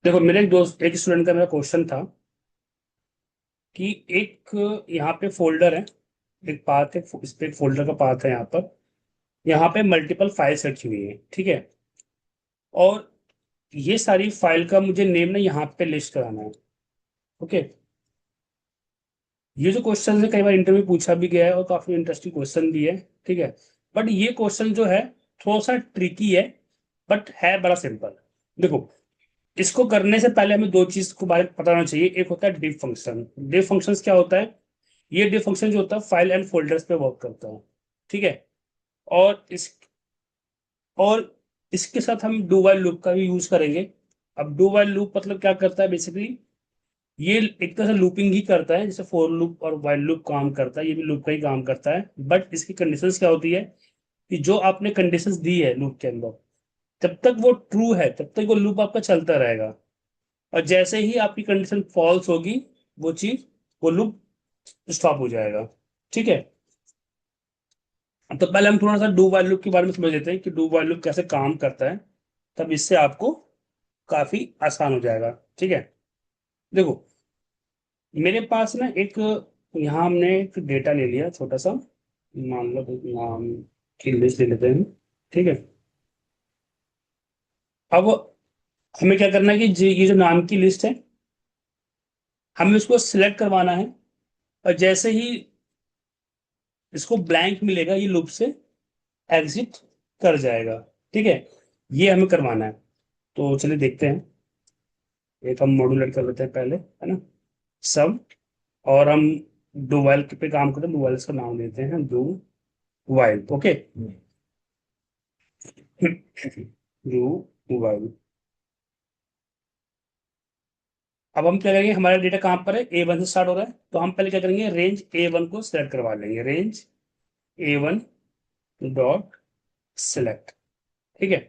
देखो, मेरे एक स्टूडेंट का मेरा क्वेश्चन था कि एक यहाँ पे फोल्डर है, एक पाथ है, इस पे एक फोल्डर का पाथ है यहाँ पर। यहाँ पे मल्टीपल फाइल्स रखी हुई है, ठीक है। और ये सारी फाइल का मुझे नेम ना यहाँ पे लिस्ट कराना है। ओके। ये जो क्वेश्चन है कई बार इंटरव्यू पूछा भी गया है और काफी इंटरेस्टिंग क्वेश्चन भी है, ठीक है। बट ये क्वेश्चन जो है थोड़ा सा ट्रिकी है, बट है बड़ा सिंपल। देखो, इसको करने से पहले हमें दो चीज को बारे में पता होना चाहिए। एक होता है डिफ फंक्शन। डिफ फंक्शन क्या होता है? ये डिफ फंक्शन जो होता है फाइल एंड फोल्डर्स पे वर्क करता है, ठीक है। और इस और इसके साथ हम डू वाइल लूप का भी यूज करेंगे। अब डू वाइल लूप मतलब क्या करता है बेसिकली? ये एक तरह से लूपिंग ही करता है, जैसे फॉर लूप और वाइल लूप काम करता है, ये भी लूप का ही काम करता है। बट इसकी कंडीशंस क्या होती है कि जो आपने कंडीशंस दी है लूप के अंदर, जब तक वो ट्रू है तब तक वो लूप आपका चलता रहेगा। और जैसे ही आपकी कंडीशन फॉल्स होगी, वो चीज वो लूप स्टॉप हो जाएगा, ठीक है। तो पहले हम थोड़ा सा डू वाइल लूप के बारे में समझ लेते हैं कि डू वाइल लूप कैसे काम करता है। तब इससे आपको काफी आसान हो जाएगा, ठीक है। देखो, मेरे पास ना एक, यहाँ हमने एक डेटा ले लिया छोटा सा। मान लो एक नाम की लिस्ट ले लेते हैं, ठीक है। अब हमें क्या करना है कि ये जो नाम की लिस्ट है, हमें उसको सिलेक्ट करवाना है। और जैसे ही इसको ब्लैंक मिलेगा, ये लूप से एग्जिट कर जाएगा, ठीक है। ये हमें करवाना है। तो चलिए देखते हैं। एक हम मॉड्यूलेट कर लेते हैं पहले, है ना। सब। और हम डू वाइल पे काम करते हैं, डू वाइल का नाम देते हैं do while, okay. Do while. अब हम क्या करेंगे, हमारा डेटा कहाँ पर है? A1 से स्टार्ट हो रहा है, तो हम पहले क्या करेंगे, रेंज A1 को सिलेक्ट करवा लेंगे। रेंज A1 डॉट सिलेक्ट, ठीक है।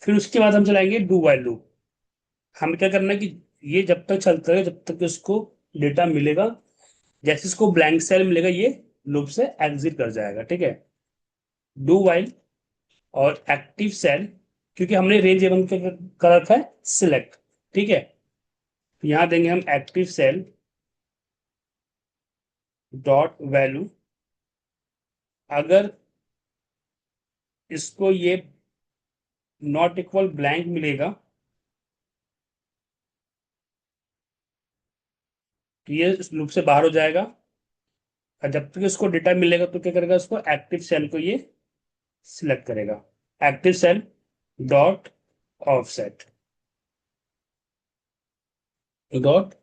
फिर उसके बाद हम चलाएंगे डू वाइल लूप। हमें क्या करना है कि ये जब तक चलता है जब तक उसको डेटा मिलेगा। जैसे इसको ब्लैंक सेल मिलेगा, ये लूप से एग्जिट कर जाएगा, ठीक है। डू वाइल और एक्टिव सेल, क्योंकि हमने रेंज A1 कर रखा है सिलेक्ट, ठीक है। तो यहाँ देंगे हम एक्टिव सेल डॉट वैल्यू। अगर इसको ये नॉट इक्वल ब्लैंक मिलेगा, तो ये इस लूप से बाहर हो जाएगा। और जब तक इसको डेटा मिलेगा तो क्या करेगा, उसको एक्टिव सेल को ये सिलेक्ट करेगा। Active cell dot offset, dot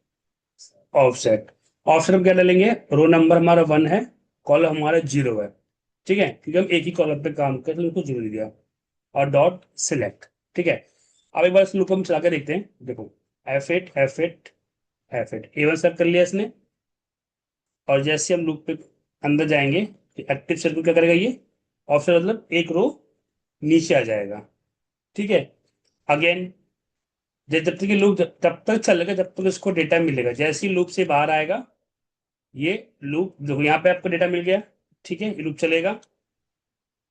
offset. Offset हम क्या डालेंगे? रो नंबर हमारा 1 है, कॉलम हमारा 0 है, ठीक है, क्योंकि हम एक ही कॉलम पे काम करते हैं तो उसको 0 दिया। और डॉट सिलेक्ट, ठीक है। अब एक बार इस लूप को हम चला के देखते हैं। देखो, F8 A1 सेलेक्ट कर लिया इसने। और जैसे हम लूप पे अंदर जाएंगे, एक्टिव सेल को क्या करेगा ये? ऑप्शन मतलब एक रो नीचे आ जाएगा, ठीक है। अगेन, जब तक ये लूप तब तक चलेगा जब तक इसको डेटा मिलेगा। जैसे ही लूप से बाहर आएगा, ये लूप देखो यहाँ पे आपको डेटा मिल गया, ठीक है, ये लूप चलेगा।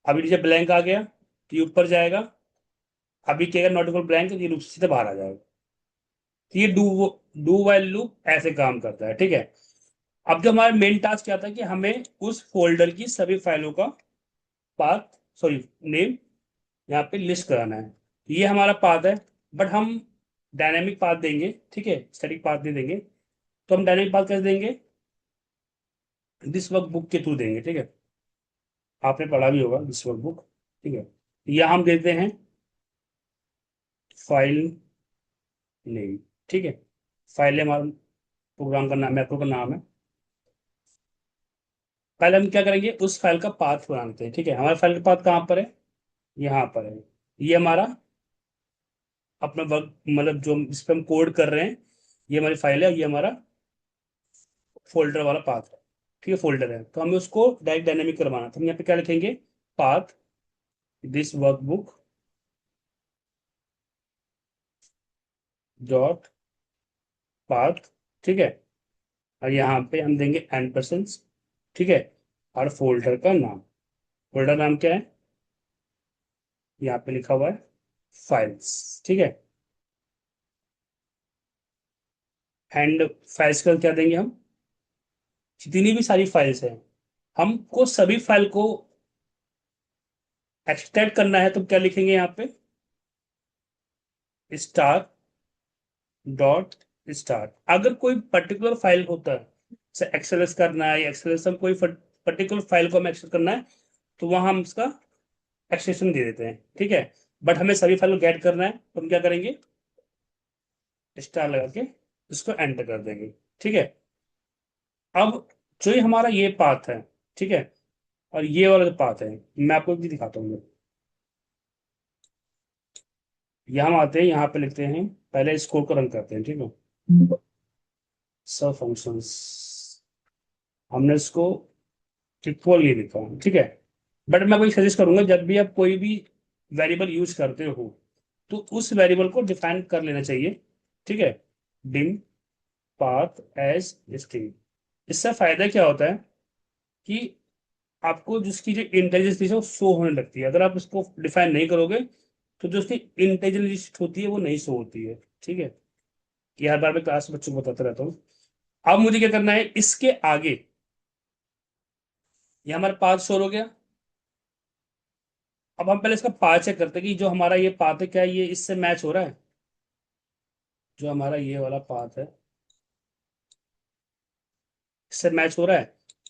अभी नीचे ब्लैंक आ गया तो ये ऊपर जाएगा। अभी क्या नॉट इक्वल ब्लैंक, ये लूप से सीधे बाहर आ जाएगा। तो ये डू वाइल लूप ऐसे काम करता है, ठीक है। अब जो हमारा मेन टास्क क्या था कि हमें उस फोल्डर की सभी फाइलों का पाथ, सॉरी, नेम यहाँ पे लिस्ट कराना है। ये हमारा पाथ है। बट हम डायनेमिक पाथ देंगे, ठीक है, स्टैटिक पाथ नहीं देंगे। तो हम डायनेमिक पाथ कैसे देंगे? दिस वर्क बुक के थ्रू देंगे, ठीक है। आपने पढ़ा भी होगा दिस वर्क बुक, ठीक है। या हम देते हैं फाइल नेम, ठीक है। फाइल हमारा प्रोग्राम का नाम, मैक्रो का नाम है। पहले हम क्या करेंगे, उस फाइल का पाथ बनाते हैं, ठीक है। हमारा फाइल का पाथ कहाँ पर है? यहाँ पर है। ये हमारा अपना वर्क, मतलब जो इस पे हम कोड कर रहे हैं, ये हमारी फाइल है, ये हमारा फोल्डर वाला पाथ है, ठीक है, फोल्डर है। तो हमें उसको डायरेक्ट डायनेमिक करवाना, तो हम यहाँ पे क्या लिखेंगे? Path this workbook dot path, ठीक है। और यहाँ पे हम देंगे एम्परसेंड, ठीक है। और फोल्डर का नाम, फोल्डर नाम क्या है? यहाँ पे लिखा हुआ है फाइल्स, ठीक है। एंड फाइल्स का क्या देंगे हम, जितनी भी सारी फाइल्स हैं हमको सभी फाइल को एक्सट्रैक्ट करना है, तो क्या लिखेंगे यहाँ पे, स्टार डॉट स्टार। अगर कोई पर्टिकुलर फाइल होता है, जैसे एक्सएलएस करना है या एक्सएलएस हम कोई पर्टिकुलर फाइल को हमें एक्सेस करना है, तो वहां हम उसका एक्सटेंशन दे देते हैं, ठीक है। बट हमें सभी फाइल को गेट करना है, तो हम क्या करेंगे, स्टार लगा के उसको एंटर कर देंगे, ठीक है। अब जो ये हमारा ये पाथ है, ठीक है, और ये वाला जो पाथ है, मैं आपको भी दिखाता हूँ। यहाँ हम आते हैं, यहाँ पे लिखते हैं, पहले इस कोड को रन करते हैं, ठीक है। सब फंक्शंस, हमने इसको इक्वली लिखा, ठीक है। बट मैं कोई सजेस्ट करूंगा, जब भी आप कोई भी वेरिएबल यूज करते हो, तो उस वेरिएबल को डिफाइन कर लेना चाहिए, ठीक है। Dim path as string. इससे फायदा क्या होता है कि आपको जिसकी जो इंटेलिजेंस है वो शो होने लगती है। अगर आप इसको डिफाइन नहीं करोगे, तो जो उसकी इंटेलिजेंस होती है वो नहीं शो होती है, ठीक है। ये हर बार मैं क्लास में बच्चों को बताता रहता हूँ। अब मुझे क्या करना है, इसके आगे ये हमारा पाथ शो हो गया। अब हम पहले इसका पाथ चेक करते हैं कि जो हमारा ये पाथ है, क्या ये इससे मैच हो रहा है। जो हमारा ये वाला पाथ है, इससे मैच हो रहा है,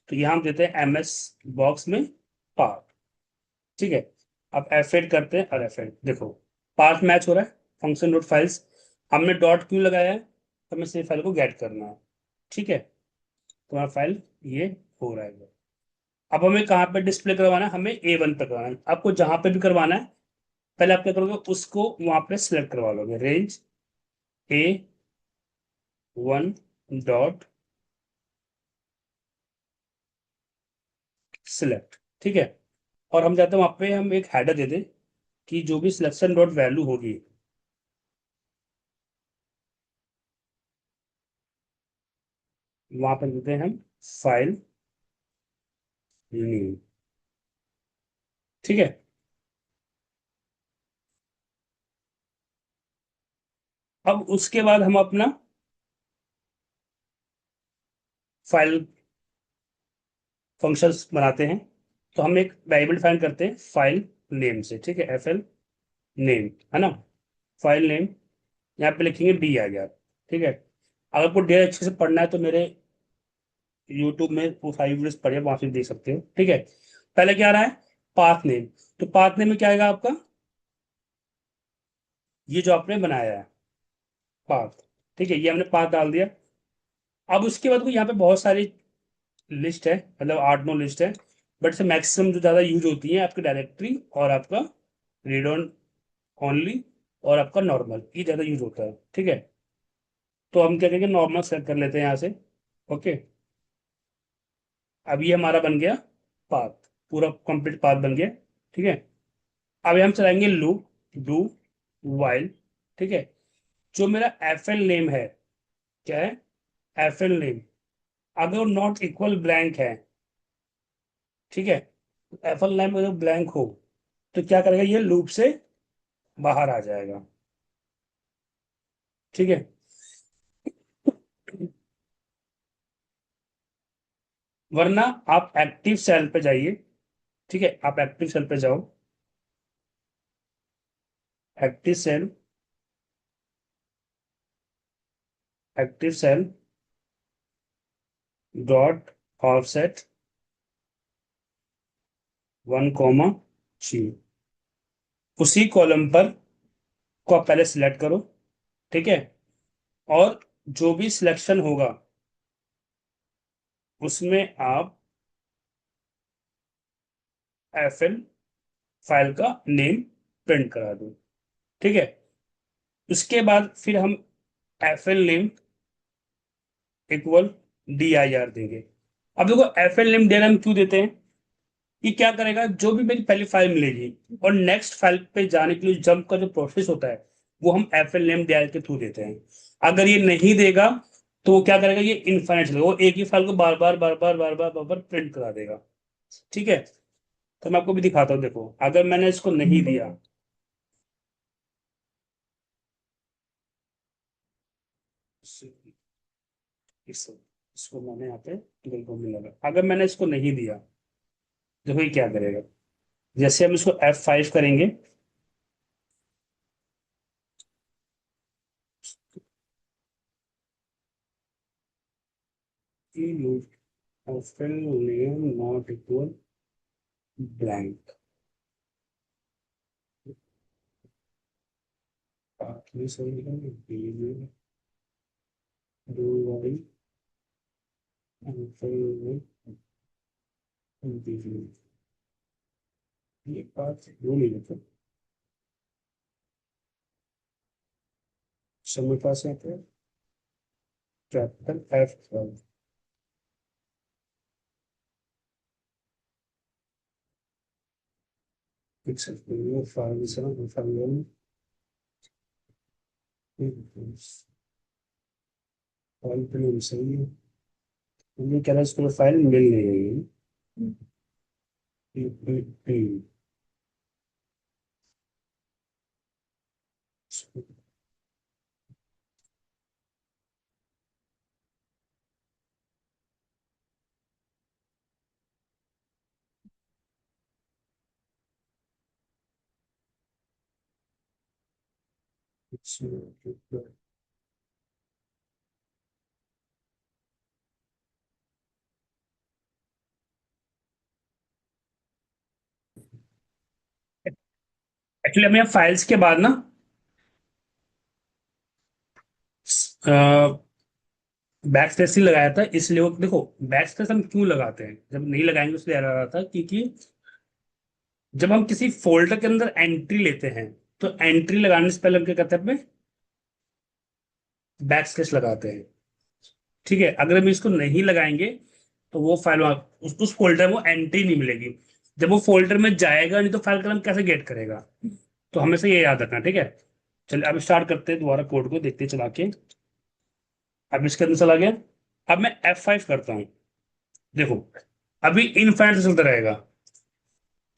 तो यहाँ हम देते हैं MS बॉक्स में पाथ, ठीक है। अब F8 करते हैं, और F8 देखो, पाथ मैच हो रहा है। फंक्शन डॉट फाइल्स, हमने डॉट क्यों लगाया है, हमें सिर्फ फाइल को गेट करना है, ठीक है। तुम्हारा फाइल ये हो रहा है। अब हमें कहाँ पे डिस्प्ले करवाना है, हमें A1 पे करवाना है। आपको जहां पे भी करवाना है, पहले आप क्या करोगे, उसको वहां पे सिलेक्ट करवा लोगे, रेंज A1 डॉट सिलेक्ट, ठीक है। और हम चाहते हैं वहां पे हम एक हेडर दे दें कि जो भी सिलेक्शन डॉट वैल्यू होगी, वहां पर देते हैं हम फाइल नेम, ठीक है। अब उसके बाद हम अपना फाइल फंक्शंस बनाते हैं। तो हम एक वेरिएबल डिफाइन करते हैं फाइल नेम से, ठीक है, FL नेम, है ना। फाइल नेम यहाँ पे लिखेंगे DIR, ठीक है। अगर आपको DIR अच्छे से पढ़ना है, तो मेरे यूट्यूब में वो 5 वीडियोस पढ़े, वहां से देख सकते हो, ठीक है। पहले क्या आ रहा है, पाथ नेम। तो पाथ नेम में क्या आएगा आपका, ये जो आपने बनाया है पाथ, ठीक है, ये हमने पाथ डाल दिया। अब उसके बाद को यहाँ पे बहुत सारी लिस्ट है, मतलब 8-9 लिस्ट है। बट से मैक्सिमम जो ज्यादा यूज होती है आपकी डायरेक्टरी और आपका रीड ऑन ओनली और आपका नॉर्मल, ये ज्यादा यूज होता है, ठीक है। तो हम क्या करेंगे, नॉर्मल सेलेक्ट कर लेते हैं यहाँ से, ओके। अब ये हमारा बन गया पाथ, पूरा कंप्लीट पाथ बन गया, ठीक है। अब हम चलाएंगे लूप, डू वाइल, ठीक है। जो मेरा FL नेम है, क्या है, FL नेम, अगर नॉट इक्वल ब्लैंक है, ठीक है, FL नेम अगर ब्लैंक हो, तो क्या करेगा, ये लूप से बाहर आ जाएगा, ठीक है। वरना आप एक्टिव सेल पे जाइए, ठीक है, आप एक्टिव सेल पे जाओ, active cell, active cell dot offset 1,0, उसी कॉलम पर को आप पहले सिलेक्ट करो, ठीक है। और जो भी सिलेक्शन होगा, उसमें आप FL फाइल का नेम प्रिंट करा दो, ठीक है। उसके बाद फिर हम FL नेम इक्वल DIR देंगे। अब देखो, FL नेम DIR हम क्यों देते हैं, ये क्या करेगा, जो भी मेरी पहली फाइल मिलेगी और नेक्स्ट फाइल पे जाने के लिए जंप का जो प्रोसेस होता है, वो हम FL नेम DIR के थ्रू देते हैं। अगर ये नहीं देगा, तो वो क्या करेगा, ये इनफाइनाइट चलेगा, वो एक ही फाइल को बार बार बार बार बार बार बार बार प्रिंट करा देगा, ठीक है। तो मैं आपको भी दिखाता हूँ, देखो अगर मैंने इसको नहीं दिया, इसको मैंने यहाँ पे बिल्कुल नहीं लगा। अगर मैंने इसको नहीं दिया, देखो ये क्या करेगा। जैसे हम इसको F5 करेंगे, नॉट इक्वल ब्लैंक, बाकी सही है। डू वाई ये बात वो नहीं मतलब समय पास यहाँ पे कैपिटल F12 पिक्सल फाइल से फाइल फाइल पे नहीं सही है। ये कह रहा है इसको फाइल मिल नहीं रही है। एक्चुअली हमने फाइल्स के बाद ना बैक स्पेस ही लगाया था, इसलिए वो देखो बैक स्पेस हम क्यों लगाते हैं, जब नहीं लगाएंगे उसलिए आ रहा था क्योंकि जब हम किसी फोल्डर के अंदर एंट्री लेते हैं तो एंट्री लगाने से पहले हम क्या करते हैं, बैक स्पेस लगाते हैं। ठीक है, अगर हम इसको नहीं लगाएंगे तो वो फाइल उस फोल्डर में वो एंट्री नहीं मिलेगी। जब वो फोल्डर में जाएगा नहीं तो फाइल का नाम कैसे गेट करेगा। तो हमेशा ये याद रखना, ठीक है। चलिए अब स्टार्ट करते हैं दोबारा कोड को, देखते हैं चला के। अब इसके अंदर चला गया। अब मैं F5 करता हूँ, देखो अभी इनफाइनाइट से चलता रहेगा।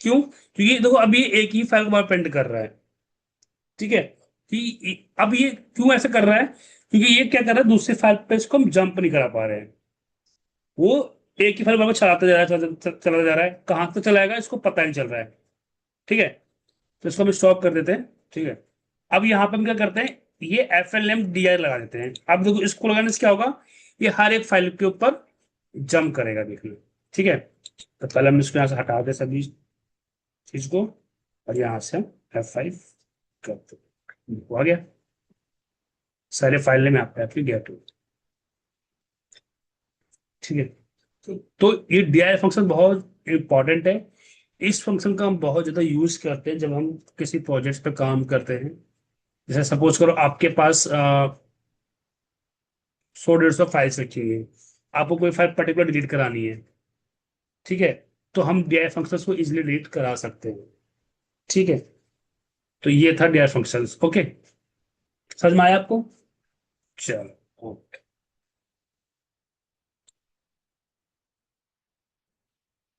क्यों? क्योंकि देखो अभी एक ही फाइल को बार प्रिंट कर रहा है। ठीक है, कि अब ये क्यों ऐसा कर रहा है, क्योंकि ये क्या कर रहा है, दूसरे फाइल पे इसको हम जंप नहीं करा पा रहे हैं। वो एक ही फाइल बार बार चलाता जा रहा है, चलाता जा रहा है, कहाँ तक चलाएगा इसको पता नहीं चल रहा है। ठीक है, तो इसको हम स्टॉप कर देते हैं। ठीक है, अब यहाँ पे हम क्या करते हैं, ये FLMDI लगा देते हैं। अब देखो इसको लगाने से क्या होगा, ये हर एक फाइल के ऊपर जंप करेगा, देखना। ठीक है, तो पहले हम इसको यहाँ से हटा दे सभी चीज को, और यहाँ से हम F5 करते हैं। हो आ गया, सारे फाइल में आपके आपकी गेट हो। ठीक है, तो ये DI फंक्शन बहुत इंपॉर्टेंट है। इस फंक्शन का हम बहुत ज्यादा यूज करते हैं जब हम किसी प्रोजेक्ट पे काम करते हैं। जैसे सपोज करो आपके पास 100-150 फाइल्स रखी हुई है, आपको कोई फाइल पर्टिकुलर डिलीट करानी है। ठीक है, तो हम DI फंक्शंस को इजिली डिलीट करा सकते हैं। ठीक है, तो ये था DI फंक्शंस। ओके, समझ में आया आपको? चलो, ओके।